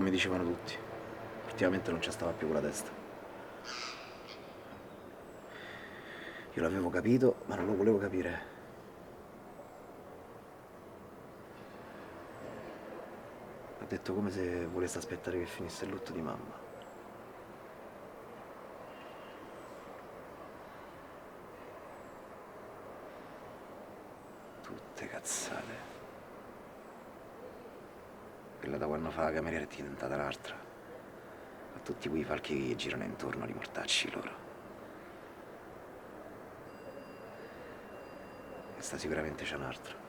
mi dicevano tutti. Ultimamente non ci stava più con la testa. Io l'avevo capito, ma non lo volevo capire. Ha detto come se volesse aspettare che finisse il lutto di mamma. Tutte cazzate. Quella da quando fa la cameriera è diventata l'altra. A tutti quei falchi che girano intorno di mortacci loro. Questa sicuramente c'è un altro.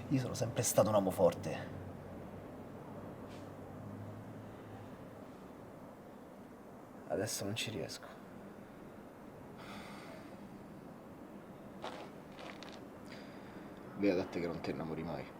Io sono sempre stato un uomo forte. Adesso non ci riesco. Beata a te che non ti innamori mai.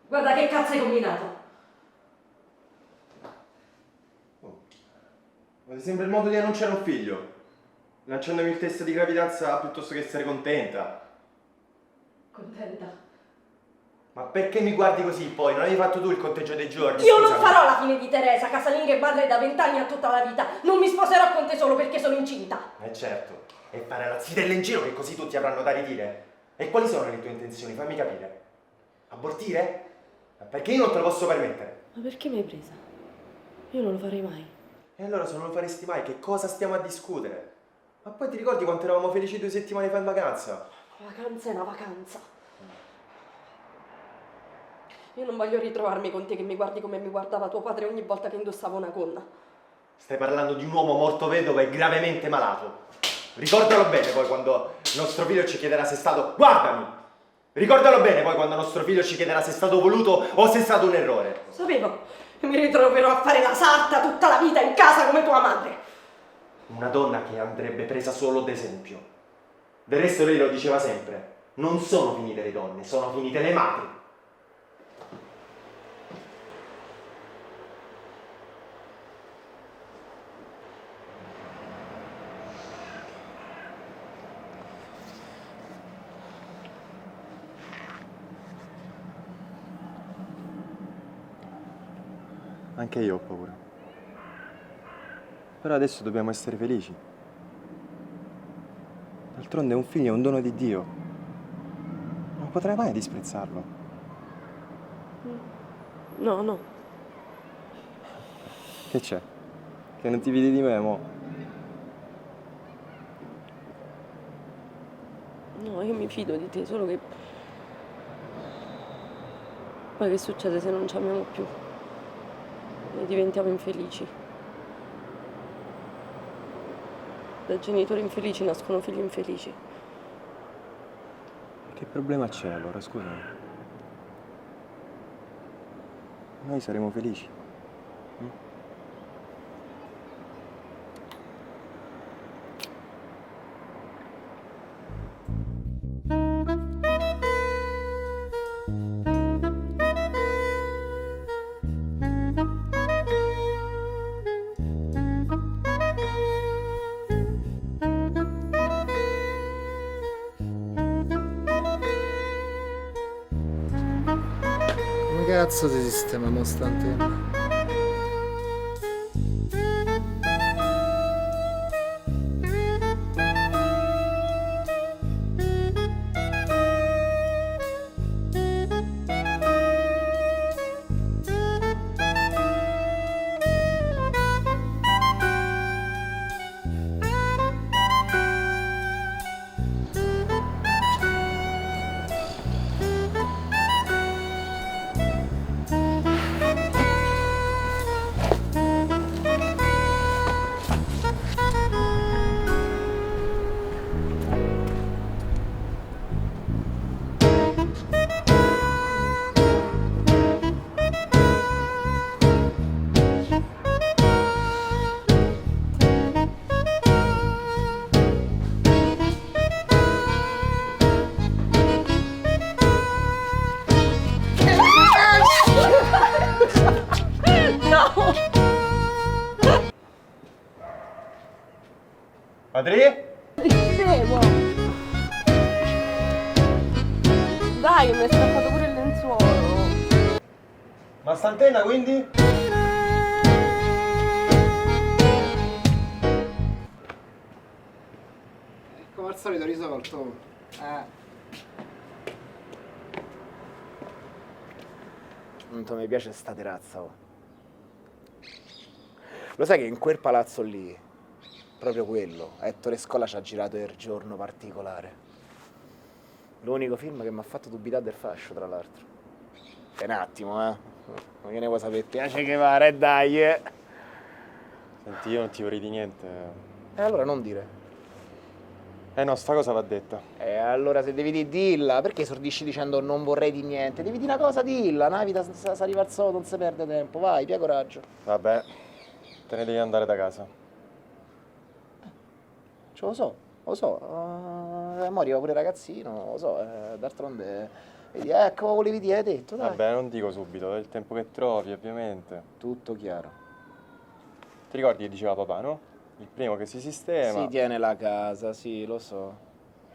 Guarda che cazzo hai combinato! Oh. Ma ti sembra il modo di annunciare un figlio? Lanciandomi il test di gravidanza piuttosto che essere contenta. Contenta? Ma perché mi guardi così poi? Non hai fatto tu il conteggio dei giorni? Io non Scusami. farò la fine di Teresa, casalinga e madre da 20 anni a tutta la vita. Non mi sposerò con te solo perché sono incinta. Certo. E fare la zitella in giro che così tutti avranno da ridire. E quali sono le tue intenzioni? Fammi capire. Abortire? Ma perché io non te lo posso permettere? Ma perché mi hai presa? Io non lo farei mai. E allora se non lo faresti mai, che cosa stiamo a discutere? Ma poi ti ricordi quanto eravamo felici 2 settimane fa in vacanza? La vacanza è una vacanza. Io non voglio ritrovarmi con te che mi guardi come mi guardava tuo padre ogni volta che indossavo una gonna. Stai parlando di un uomo morto vedovo e gravemente malato. Ricordalo bene poi quando nostro figlio ci chiederà se è stato... Guardami! Ricordalo bene poi quando nostro figlio ci chiederà se è stato voluto o se è stato un errore. Sapevo che mi ritroverò a fare la sarta tutta la vita in casa come tua madre. Una donna che andrebbe presa solo d'esempio. Del resto lei lo diceva sempre. Non sono finite le donne, sono finite le madri. Anche io ho paura. Però adesso dobbiamo essere felici. D'altronde un figlio è un dono di Dio. Non potrai mai disprezzarlo. No, no. Che c'è? Che non ti vedi di me, mo? No, io mi fido di te, solo che... Poi che succede se non ci amiamo più? E diventiamo infelici. Da genitori infelici nascono figli infelici. Che problema c'è allora, scusami? Noi saremo felici. Come cazzo si sistema mo sta antenna? Patri? Scemo! Dai, mi hai strappato pure il lenzuolo. Ma sta antenna quindi? Come al solito risolto. Quanto mi piace sta terrazza, oh. Lo sai che in quel palazzo lì, proprio quello, Ettore Scola ci ha girato il giorno particolare. L'unico film che mi ha fatto dubitare del fascio, tra l'altro. Un attimo, eh. Ma che ne vuoi sapere? Piace che pare, dai, eh. Senti, io non ti vorrei di niente. E allora non dire. No, sta cosa va detta. E allora se devi dire, dilla, perché esordisci dicendo non vorrei di niente? Devi dire una cosa, dilla, una vita si arriva al solo, non si perde tempo, vai, pia coraggio. Vabbè, te ne devi andare da casa. Cioè, lo so, mo arriva pure ragazzino, lo so, d'altronde, vedi, ecco, volevi dire, hai detto, dai. Vabbè, non dico subito, è il tempo che trovi, ovviamente. Tutto chiaro. Ti ricordi che diceva papà, no? Il primo che si sistema. Si tiene la casa, sì, lo so.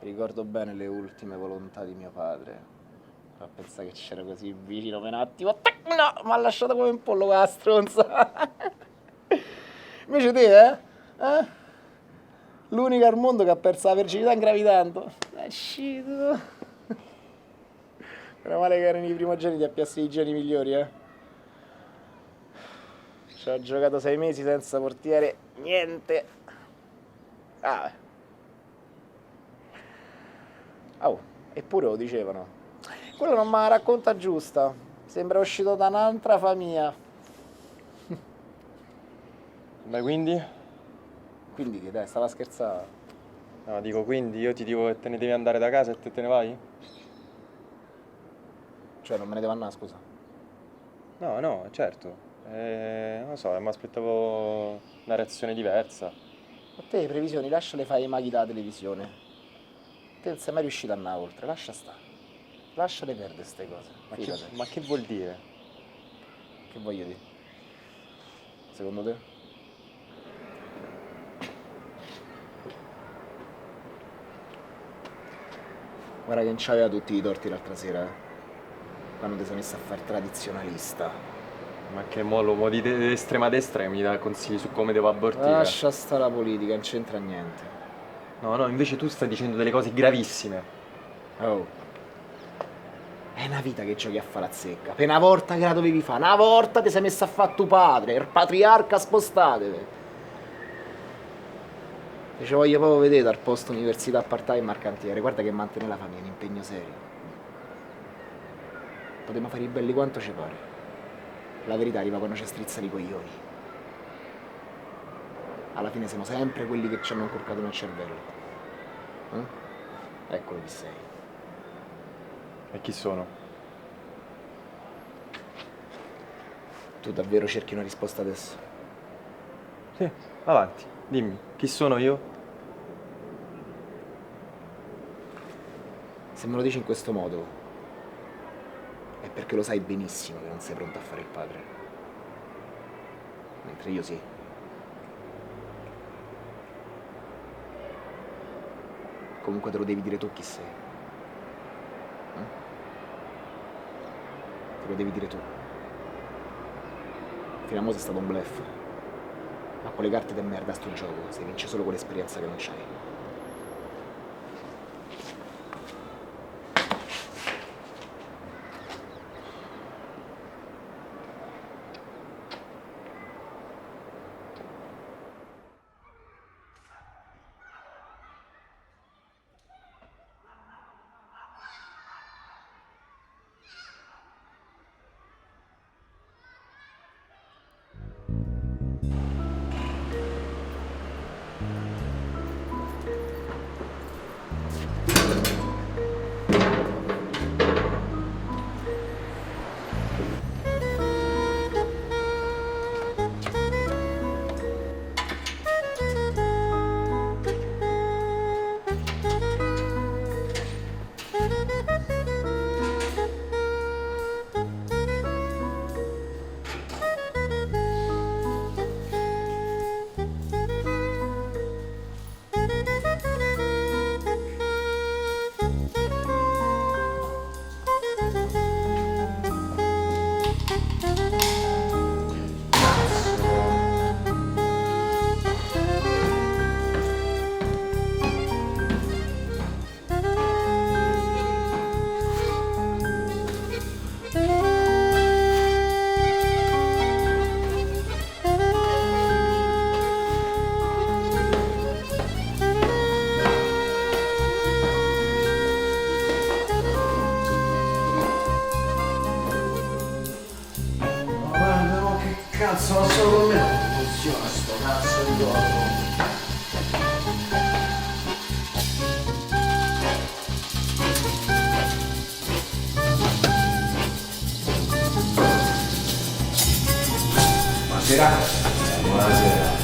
Ricordo bene le ultime volontà di mio padre. Ma pensa che c'era così vicino per un attimo. Tac, no, mi ha lasciato come un pollo con la stronza. Invece te, eh? L'unica al mondo che ha perso la verginità ingravidando. È uscito. Meno male che erano i primogeniti a piazza i geni migliori, eh. Ci ho giocato 6 mesi senza portiere, niente. Ah. Oh, eppure lo dicevano. Quello non me la racconta giusta. Sembra uscito da un'altra famiglia. Beh, quindi? Quindi che dai, stava scherzando. No, dico, quindi io ti dico che te ne devi andare da casa e te ne vai? Cioè non me ne devo andare, scusa. No, certo. Non lo so, mi aspettavo una reazione diversa. A te le previsioni lasciale fare i maghi dalla televisione. Te non sei mai riuscito ad andare oltre, lascia stare. Lasciale perdere queste cose. Fidati. Ma che vuol dire? Che voglio dire? Secondo te? Guarda che non c'aveva tutti i torti l'altra sera, quando ti sei messo a fare tradizionalista. Ma che mo l'uomo di estrema destra che mi dà consigli su come devo abortire. Lascia stare la politica, non c'entra niente. No, invece tu stai dicendo delle cose gravissime. Oh. È una vita che giochi a fare la zecca. Per una volta che la dovevi fare, una volta ti sei messo a fare tuo padre, il patriarca, spostatevi. Dice voglio proprio vedere dal posto università part-time al cantiere. Guarda che mantenere la famiglia è un impegno serio. Potremmo fare i belli quanto ci pare. La verità arriva quando ci strizza i coglioni. Alla fine siamo sempre quelli che ci hanno incorcato nel cervello. Eccolo chi sei. E chi sono? Tu davvero cerchi una risposta adesso? Sì, avanti, dimmi, chi sono io? Se me lo dici in questo modo, è perché lo sai benissimo che non sei pronto a fare il padre. Mentre io sì. Comunque te lo devi dire tu chi sei. Te lo devi dire tu. Fino a mo' sei stato un bluff. Ma con le carte di merda a sto gioco, si vince solo con l'esperienza che non c'hai. Cazzo, ma solo con me non funziona sto cazzo di coso. Buonasera. Buonasera.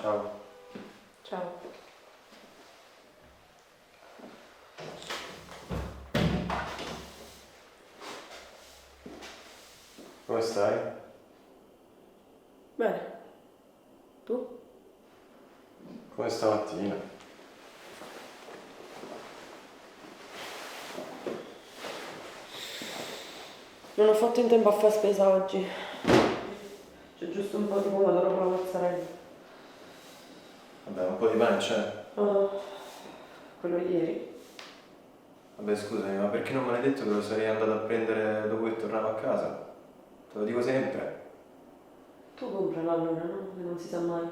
Ciao. Ciao. Come stai? Bene. Tu? Come stamattina? Non ho fatto in tempo a fare spesa oggi. C'è giusto un po' di pomodoro con la mozzarella. Vabbè, un po' di pane c'è. Oh, quello ieri. Vabbè, scusami, ma perché non me l'hai detto che lo sarei andato a prendere dopo che tornavo a casa? Te lo dico sempre. Tu compralo allora, no? Che non si sa mai.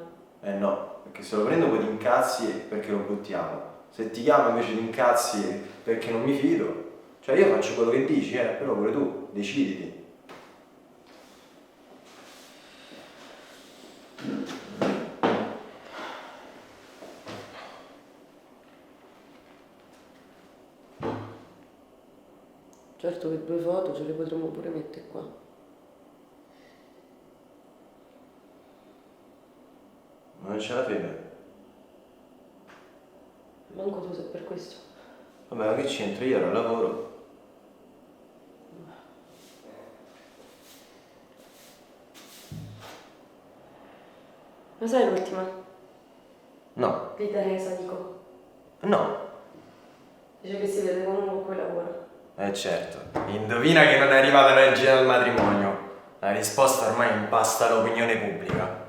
No, perché se lo prendo poi ti incazzi perché lo buttiamo. Se ti chiamo invece ti incazzi perché non mi fido. Cioè io faccio quello che dici, però pure tu, deciditi. Certo che 2 foto ce le potremmo pure mettere qua. Ma non c'è la fede. Manco tu se per questo. Vabbè, ma che c'entro? Io ero al lavoro. Ma sai l'ultima? No. Di Teresa, dico. No. Dice che si vede con uno con cui lavora. Certo. Indovina che non è arrivata la legge del matrimonio. La risposta ormai impasta l'opinione pubblica.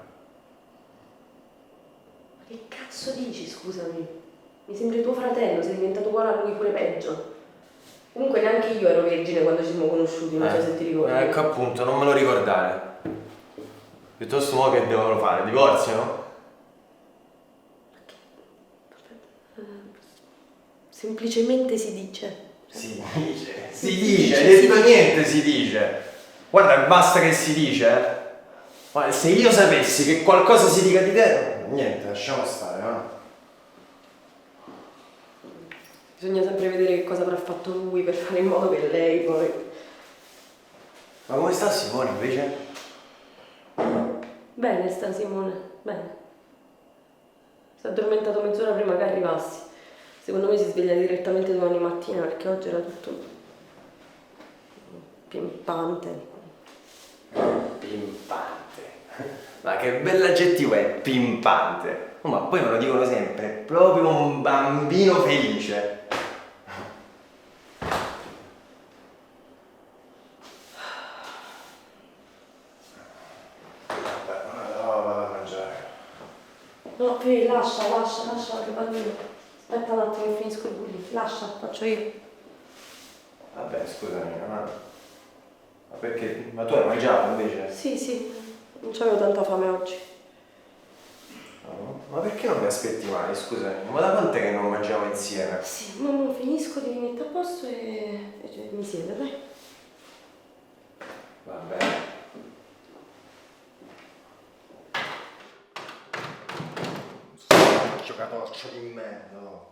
Ma che cazzo dici, scusami? Mi sembri tuo fratello, sei diventato uguale a lui, pure peggio. Comunque neanche io ero vergine quando ci siamo conosciuti, non so se ti ricordi. Ecco appunto, non me lo ricordare. Piuttosto mo che devono fare? Divorziano? Semplicemente si dice. Si dice, hai detto niente, si dice. Guarda, basta che si dice. Guarda, se io sapessi che qualcosa si dica di te, niente, lasciamo stare, no? Bisogna sempre vedere che cosa avrà fatto lui per fare in modo che lei poi... Ma come sta Simone invece? Bene sta Simone, bene. Si è addormentato mezz'ora prima che arrivassi. Secondo me si sveglia direttamente domani mattina perché oggi era tutto pimpante. Pimpante. Ma che bell'aggettivo è pimpante. Oh, ma poi me lo dicono sempre, è proprio un bambino felice. No, Fede, lascia che vado io. Aspetta un attimo che finisco i bulli. Lascia, faccio io. Vabbè, scusami, ma perché? Ma tu hai mangiato invece? Sì, non c'avevo tanta fame oggi. No? Ma perché non mi aspetti mai, scusami? Ma da quant'è che non mangiamo insieme? Sì, ma finisco, ti metto a posto e mi siedo, dai. Va bene. Giocatoccio di merda, no.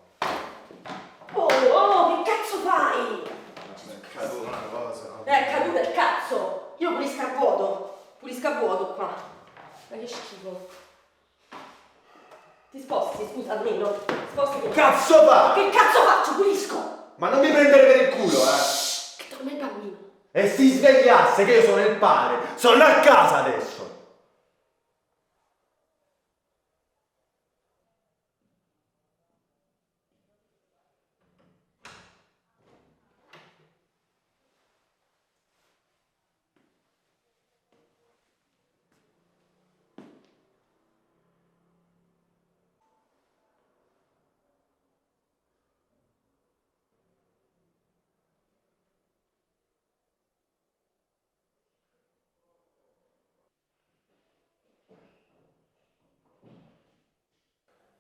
Oh, che cazzo fai? È caduta una cosa. È caduta il cazzo! Io pulisca a vuoto qua. Ma che schifo. Ti sposti, scusa, almeno. Sposti che... Cazzo fa? Che cazzo faccio? Pulisco! Ma non mi prendere per il culo, Che torna in cammino. E si svegliasse che io sono il padre. Sono a casa adesso.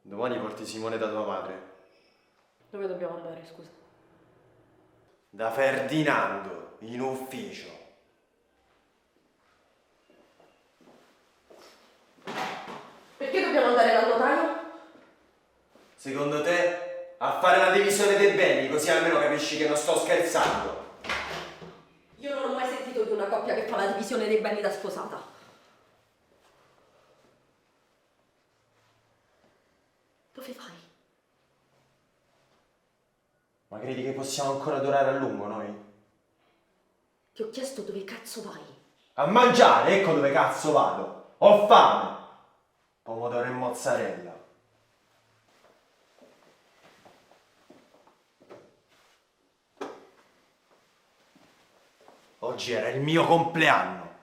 Domani porti Simone da tua madre. Dove dobbiamo andare, scusa? Da Ferdinando, in ufficio. Perché dobbiamo andare dal notaio? Secondo te? A fare la divisione dei beni, così almeno capisci che non sto scherzando. Io non ho mai sentito di una coppia che fa la divisione dei beni da sposata. Dove vai? Ma credi che possiamo ancora durare a lungo noi? Ti ho chiesto dove cazzo vai. A mangiare, ecco dove cazzo vado. Ho fame. Pomodoro e mozzarella. Oggi era il mio compleanno.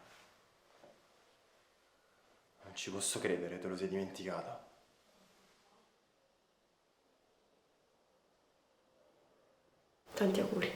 Non ci posso credere, te lo sei dimenticato. Tanti auguri.